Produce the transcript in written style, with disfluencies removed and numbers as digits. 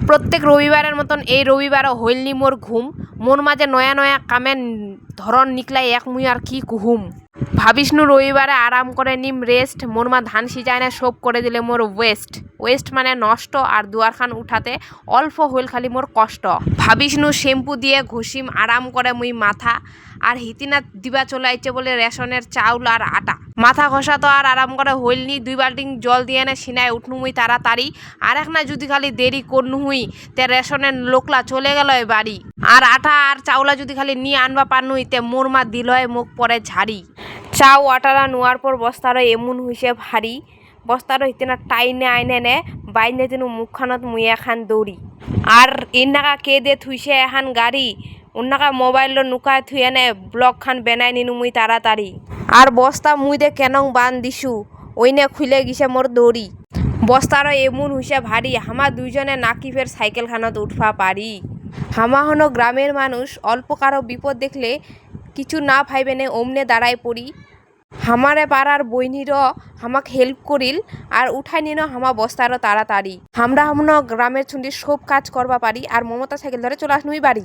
প্রত্যেক রবিবারের মতন এই রবিবারও হইলনি মোর ঘুম। মোর মাঝে নয়া নয়া কামের ধরন নিকলাই এক মুই আর কি কুহুম। ভাবিসনু রবিবারে আরাম করে নিম রেস্ট। মোর মা ধান সিজায় না সব করে দিলে মোর ওয়েস্ট মানে নষ্ট। আর দুয়ারখান উঠাতে অল্প হইল খালি মোর কষ্ট। ভাবিসনু শ্যাম্পু দিয়ে ঘষিম আরাম করে মুই মাথা। আর হিতিনা দিবা চলে আইছে বলে রেশনের চাউল আর আটা। মাথা ঘষা তো আর আরাম করে হইলনি। 2 বালতিন জল দিয়ে না সিনায় উঠনু মুই তাড়াতাড়ি। আর এক না যদি খালি দেরি করনু হুই তে রেশনের লোকলা চলে গেল বাড়ি। আর আটা আর চাউলা যদি খালি নিয়ে আনবা পারনুই তে মোর মা দিল মুখ পরে ঝাড়ি। চাউ আটারা নোয়ার পর বস্তারও এমন হইছে ভারী। বস্তারও হিতেনা টাইনে আইনে নে বাইনে যেন মুখখানত মুই এখান দৌড়ি। আর এর নাকা কে দে থুইছে এখান গাড়ি। অন্যকা মোবাইল নুকায় থুয়ে নে ব্লগ খান বেনাই নিনু মুই তাড়াতাড়ি। আর বস্তা মুই দে কেনং বান দিছু ওইনে খুলে গিছে মোর দড়ি। বস্তারও এমন হইছে ভারী হামা দুইজনে নাকি ফের সাইকেল খানত উঠবা পারি। হামা হন গ্রামের মানুষ, অল্প কারো বিপদ দেখলে কিছু না ভাইবেনে অমনে দাঁড়ায় পড়ি। হামারে পাড়ার বইনিরও হামাক হেল্প করিল আর উঠাই নিন হামা বস্তারও তাড়াতাড়ি। হামরা গ্রামের ছুটি সব কাজ করবা পারি আর মমতা সাইকেল ধরে চলে আসনুই বাড়ি।